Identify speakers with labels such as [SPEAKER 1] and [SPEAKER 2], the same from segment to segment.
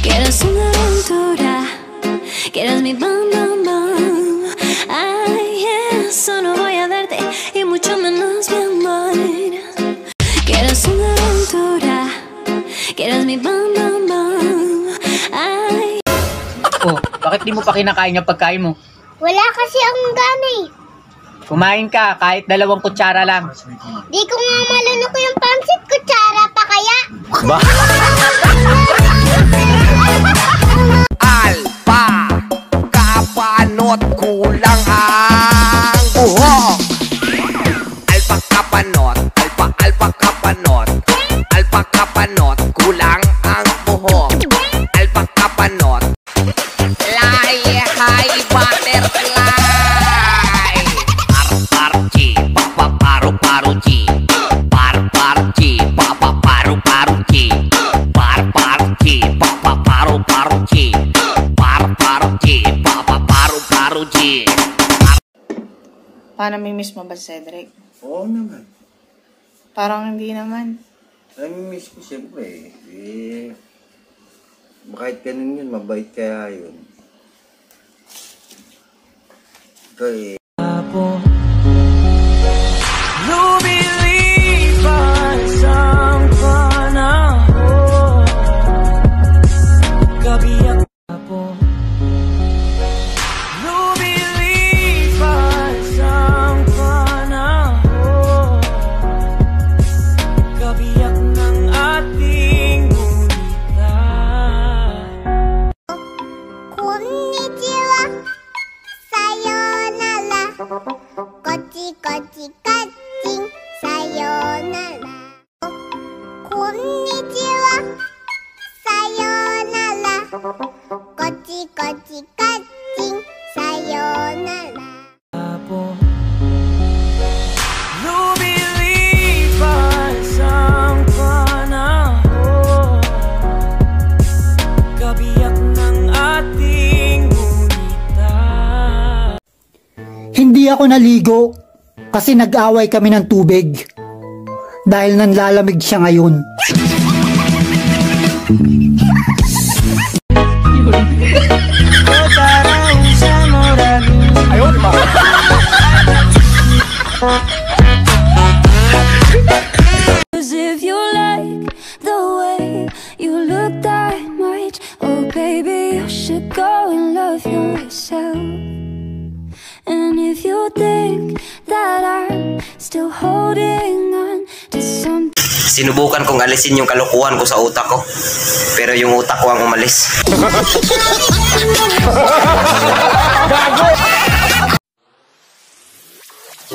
[SPEAKER 1] Quieres una aventura, quieres mi bam bam bam. Ay, eso no voy a darte y mucho menos mi amor. Quieres una aventura, quieres mi bam bam bam. Ay.
[SPEAKER 2] Oh, bakit di mo pa kinakain yung pagkain mo?
[SPEAKER 3] Wala kasi akong gana eh.
[SPEAKER 2] Kumain ka kahit 2 kutsara lang.
[SPEAKER 3] Di ko nga malunok yung pansit, kutsara pa kaya?
[SPEAKER 4] Ba? Alpa, kapanot, kulang ang buhok. Alpa kapanot, alpa kapanot. Alpa kapanot, kulang ang buhok. Alpa kapanot. Fly high butterfly. Par-par-chi, papa-paru-paru-chi. Par-par-chi, papa-paru-paru-chi. Par-par-chi, papa-paru-paru-chi. Par-par-chi, papa-paru-paru-chi.
[SPEAKER 5] Paano namimiss mo ba si Cedric?
[SPEAKER 6] Oo naman.
[SPEAKER 5] Parang hindi naman.
[SPEAKER 6] Namimiss ko siyempre eh. Kahit ganun yun, mabait kaya yun. Ito eh.
[SPEAKER 7] Lumilipas ang panahon, kabiyak po. Lumilipas ang panahon, kabiyak ng ating gulita.
[SPEAKER 3] Konnichiwa, sayonara. Kochi-kochi-kaching, sayonara. Konnichiwa, sayonara. Kochi-kochi-kaching, sayonara.
[SPEAKER 7] Lumilipas ang panahon, kabiyak ng ating gulita.
[SPEAKER 8] Hindi ako naligo kasi nag-away kami ng tubig dahil nanlalamig siya ngayon.
[SPEAKER 4] Ayun, ma.
[SPEAKER 1] Cause if you like the way you look that much, oh baby, you should go and love yourself. And if you think that I'm still holding on to something.
[SPEAKER 4] Sinubukan kong alisin yung kalokohan ko sa utak ko. Pero yung utak ko ang umalis.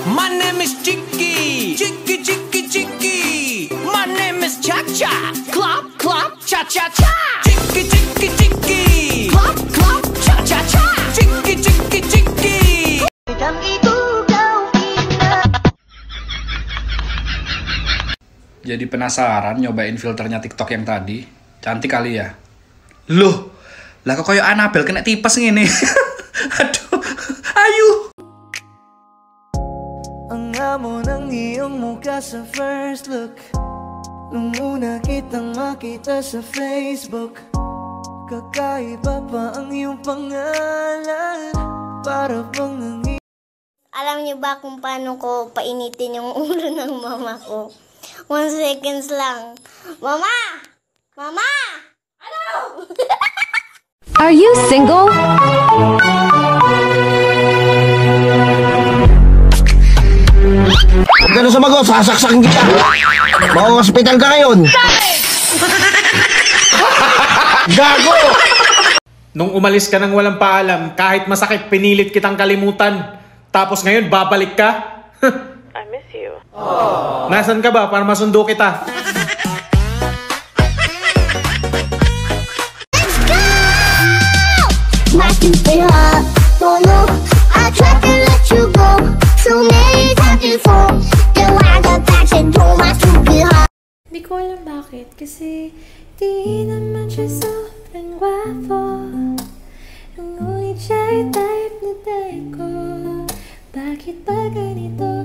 [SPEAKER 7] My name is Chicky, Chicky, Chicky, Chicky. My name is Cha Cha, Clop, Clop, Cha Cha Cha. Chicky, Chicky, Chicky, Clop, Clop, Cha Cha Cha. Chicky, Chicky, Chicky.
[SPEAKER 9] Jadi penasaran nyobain filternya TikTok yang tadi. Cantik kali ya. Loh, lah kok kayak Anabel kena tipes ngene. Aduh, ayo.
[SPEAKER 7] Ang amo ng iyong mukha sa first look, nung una kitang makita sa Facebook. Kakaiba pa ang iyong pangalan, para bang ang
[SPEAKER 3] Alam niyo ba kung paano ko painitin yung ulo ng mama ko? 1 seconds lang. Mama! Mama! Ano?
[SPEAKER 1] Are you single?
[SPEAKER 6] Huwag ka na sumagot, sasaksakin kita. Maka-hospital ka ngayon. Gago!
[SPEAKER 10] Nung umalis ka nang walang paalam, kahit masakit, pinilit kitang kalimutan. Tapos ngayon, babalik ka?
[SPEAKER 11] I miss you.
[SPEAKER 10] Nasaan ka ba para masundo kita?
[SPEAKER 1] Di ko alam bakit, kasi di naman siya sobrang gwapo. Ngunit siya ay type na type ko. Bakit ba ganito?